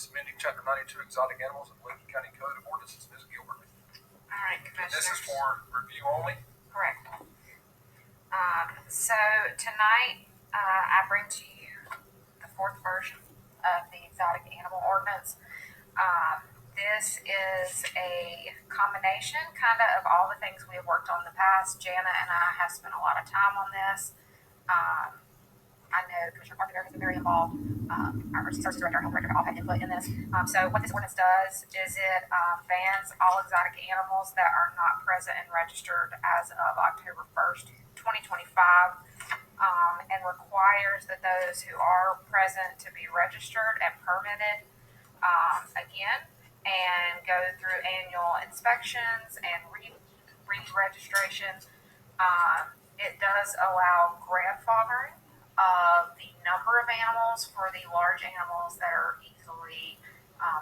amending Chapter 92 exotic animals of the Lincoln County Code of Ordinances. Ms. Gilbert. All right, Commissioners. This is for review only. Correct. So tonight, I bring to you the fourth version of the exotic animal ordinance. This is a combination kind of all the things we have worked on in the past. Jana and I have spent a lot of time on this. I know Commissioner Carpenter has been very involved. Our emergency services director, our health director, all had input in this. So what this ordinance does is it bans all exotic animals that are not present and registered as of October 1st, 2025, and requires that those who are present to be registered and permitted again, and go through annual inspections and re-registration. It does allow grandfathering of the number of animals for the large animals that are easily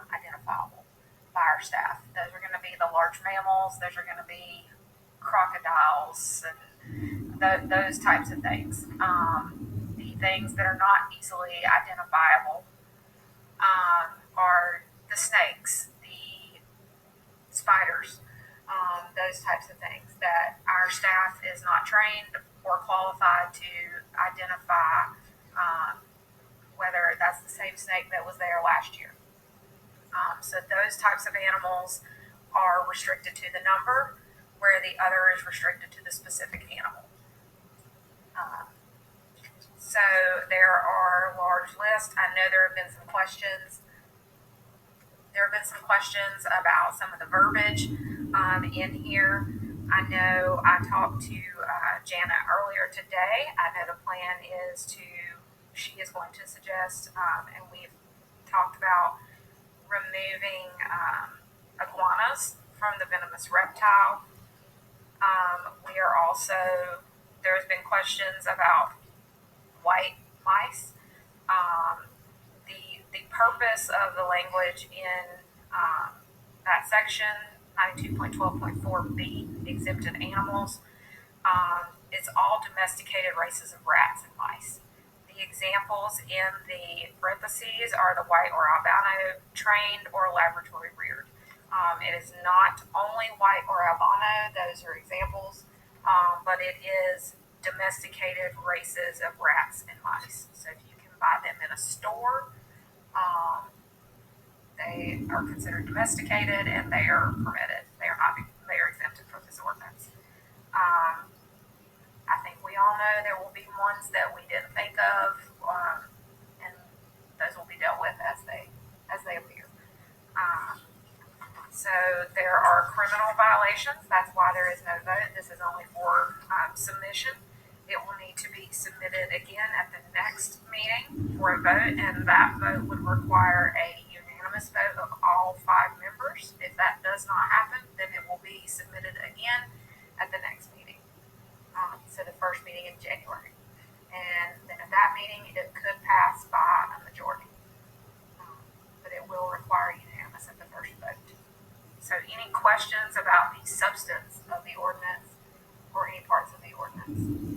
identifiable by our staff. Those are going to be the large mammals. Those are going to be crocodiles and those types of things. The things that are not easily identifiable are the snakes, the spiders, those types of things that our staff is not trained or qualified to identify, whether that's the same snake that was there last year. So those types of animals are restricted to the number, where the other is restricted to the specific animal. So there are a large list. I know there have been some questions. There have been some questions about some of the verbiage in here. I know I talked to Jana earlier today. I know the plan is she is going to suggest, and we've talked about removing iguanas from the venomous reptile. We are also, there's been questions about white mice. The purpose of the language in that section, 92.12.4b, exempted animals, it's all domesticated races of rats and mice. The examples in the parentheses are the white or albino trained or laboratory reared. It is not only white or albino, those are examples, but it is domesticated races of rats and mice. So if you can buy them in a store, they are considered domesticated and they are permitted. They are exempted from this ordinance. I think we all know there will be ones that we didn't think of, and those will be dealt with as they appear. So there are criminal violations. That's why there is no vote. This is only for submission. It will need to be submitted again at the next meeting for a vote, and that vote would require a unanimous vote of all 5 members. If that does not happen, then it will be submitted again at the next meeting. So the first meeting in January. And then at that meeting, it could pass by a majority. But it will require unanimous at the first vote. So any questions about the substance of the ordinance or any parts of the ordinance?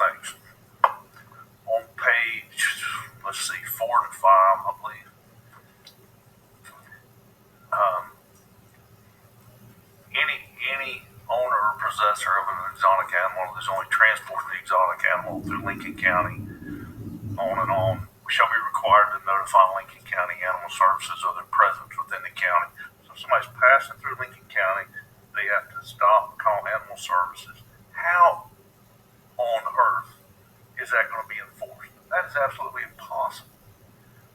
Thanks. On page, let's see, 4 and 5, I believe. Any owner or possessor of an exotic animal that is only transporting the exotic animal through Lincoln County, on, shall be required to notify Lincoln County Animal Services of their presence within the county. So if somebody's passing through Lincoln County, they have to stop and call Animal Services. How on earth is that going to be enforced? That is absolutely impossible.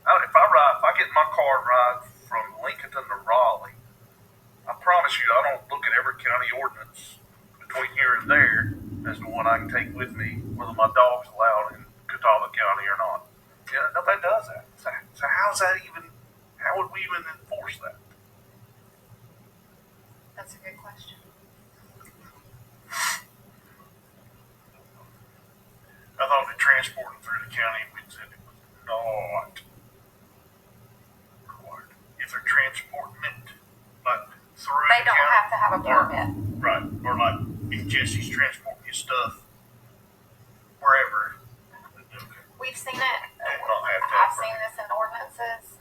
Now, if I get in my car and ride from Lincoln to Raleigh, I promise you I don't look at every county ordinance between here and there as to what I can take with me, whether my dog's allowed in Catawba County or not. Yeah, nobody does that. So how would we even enforce that? That's a good question. I thought that transporting through the county, we said it was not required. If they're transporting it, but through They the don't county, have to to have a permit. Right, or like if Jesse's transporting his stuff wherever. We've seen it. They don't have to I've have seen this in ordinances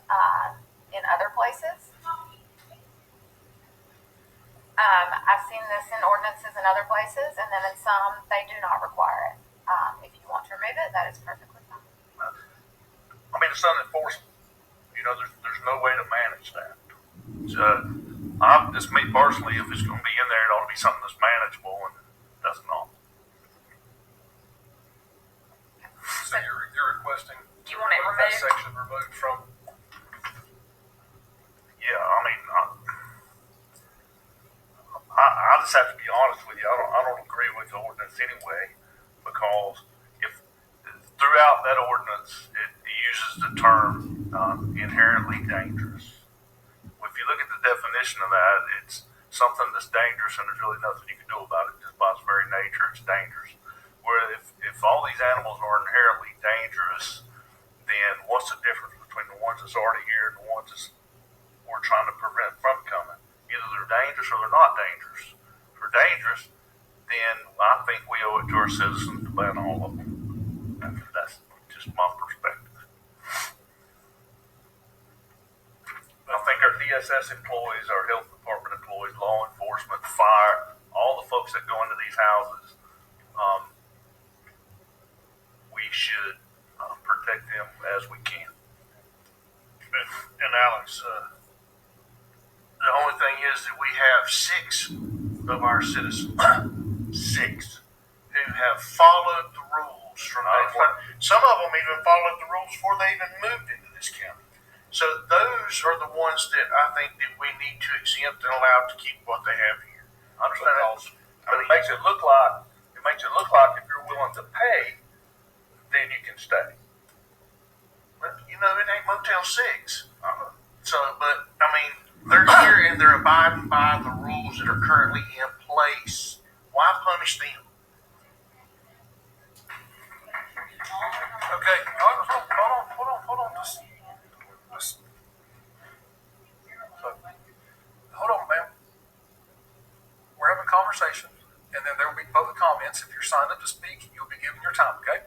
in other places. I've seen this in ordinances in other places, and then in some they do not require it. If you want to remove it, that is perfectly fine. I mean, it's unenforceable. You know, there's no way to manage that. So, just me personally, if it's going to be in there, it ought to be something that's manageable, and that's not. So you're requesting You want it that removed? section removed from, Yeah, I mean, I just have to be honest with you. I don't agree with the ordinance anyway, because if throughout that ordinance it uses the term inherently dangerous. If you look at the definition of that, it's something that's dangerous, and there's really nothing you can do about it. Just by its very nature, it's dangerous. Where if all these animals are inherently dangerous, then what's the difference between the ones that's already here and the ones that we're trying to prevent from coming? Either they're dangerous or they're not dangerous. If they're dangerous, then I think we owe it to our citizens to ban all of them. And that's just my perspective. I think our DSS employees, our health department employees, law enforcement, fire, all the folks that go into these houses, we should protect them as we can. And Alex, the only thing is that we have 6 of our citizens, 6, who have followed the rules from day one. Some of them even followed the rules before they even moved into this county. So those are the ones that I think that we need to exempt and allow to keep what they have here. I understand that, but it makes it look like if you're willing to pay, then you can stay. But you know, it ain't Motel 6. So, but I mean, they're here and they're abiding by the rules that are currently in place. Why punish them? okay, hold on, just, hold on, ma'am. We're having a conversation, and then there will be public comments. If you're signed up to speak, you'll be given your time, okay?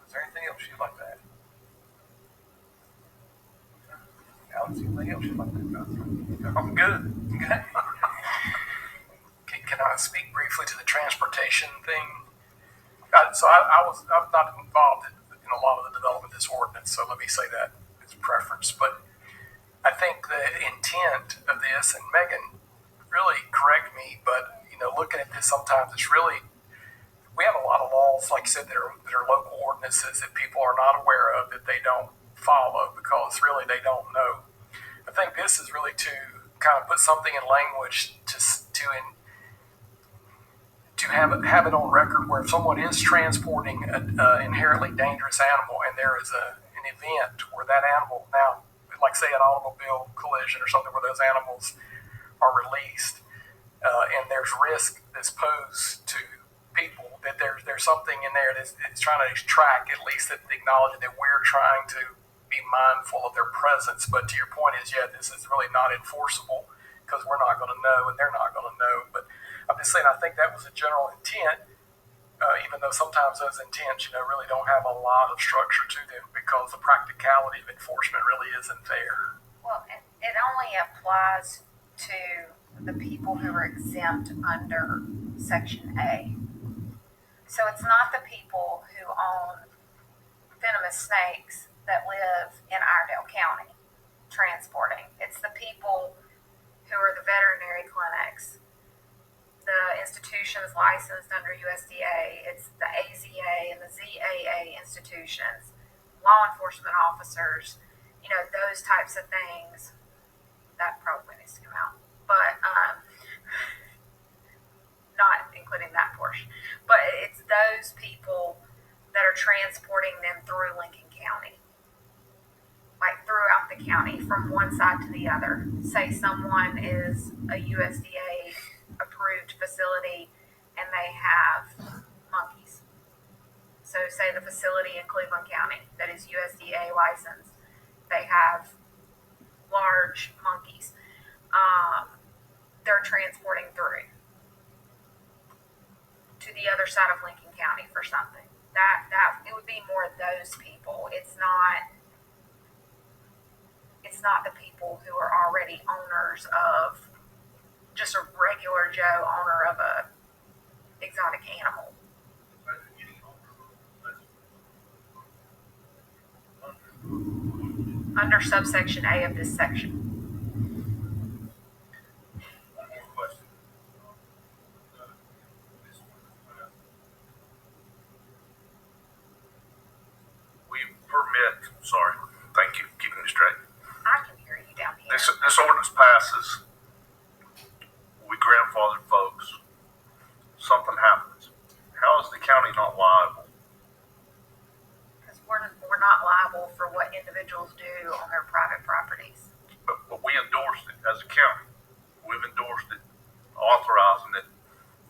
Is there anything else you'd like to add? Alex, anything else you'd like to add? I'm good. Okay. Can I speak briefly to the transportation thing? I'm not involved in a lot of the development of this ordinance, so let me say that as a preference. But I think the intent of this, and Megan, really correct me, but you know, looking at this sometimes it's really, we have a lot of laws, like you said, that are local ordinances that people are not aware of, that they don't follow because really they don't know. I think this is really to kind of put something in language to have it on record where if someone is transporting an inherently dangerous animal and there is an event where that animal, now, like say an automobile collision or something where those animals are released and there's risk that's posed to people, that there's something in there that's trying to track, at least that acknowledge that we're trying to be mindful of their presence. But to your point is, yeah, this is really not enforceable because we're not going to know and they're not going to know. But I'm just saying, I think that was a general intent, even though sometimes those intents, really don't have a lot of structure to them because the practicality of enforcement really isn't there. Well, it only applies to the people who are exempt under Section A. So it's not the people who own venomous snakes that live in Iredell County transporting. It's the people who are the veterinary clinics, the institutions licensed under USDA, it's the AZA and the ZAA institutions, law enforcement officers, those types of things. That probably needs to come out, but not including that portion. But it's those people that are transporting them through Lincoln County, like throughout the county from one side to the other. Say someone is a USDA approved facility and they have monkeys. So say the facility in Cleveland County that is USDA licensed, they have large monkeys. they're transporting through to the other side of Lincoln County for something. That it would be more those people. It's not the people who are already owners of just a regular Joe owner of a exotic animal. Under subsection A of this section. One more question. We permit, sorry, thank you, keeping me straight. I can hear you down here. This ordinance passes, we grandfathered folks, something happens. How is the county not liable? Because we're not liable for what individuals do on their private properties. But we endorsed it as a county. We've endorsed it, authorizing it.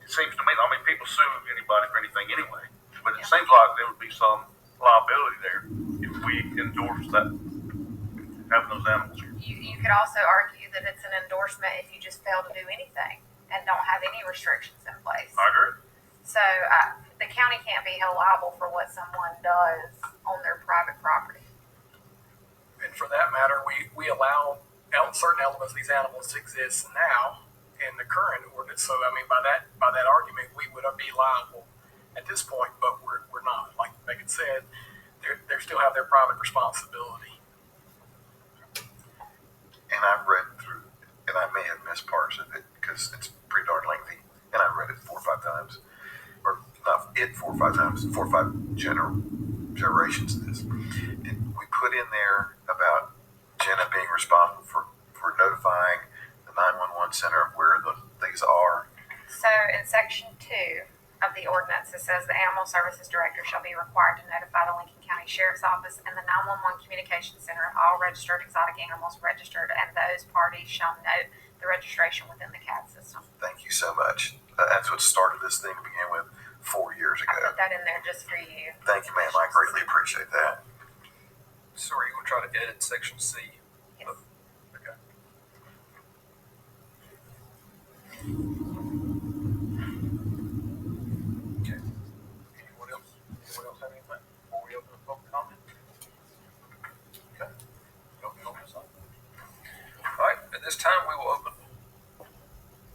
It seems to me, I mean, people sue anybody for anything anyway, but it seems like there would be some liability there if we endorse that, having those animals here. You could also argue that it's an endorsement if you just fail to do anything and don't have any restrictions in place. I agree. So the county can't be held liable for what someone does on their private property. And for that matter, we allow certain elements of these animals to exist now in the current ordinance. So I mean, by that argument, we would be liable at this point, but we're not. Like Megan said, they still have their private responsibility. And I've read through, and I may have missed parts of it because it's pretty darn lengthy. And I read it 4 or 5 times, or not it 4 or 5 times, 4 or 5 generations of this. And we put in there about Jenna being responsible for notifying the 911 center of where these are. So in section 2 of the ordinance, it says the Animal Services Director shall be required to notify the Lincoln County Sheriff's Office and the 911 Communication Center of all registered exotic animals registered, and those parties shall note the registration within the CAD system. Thank you so much. That's what started this thing to begin with 4 years I ago. put that in there just for you. Thank you, ma'am. I greatly appreciate that. So are you going to try to edit section C Yes.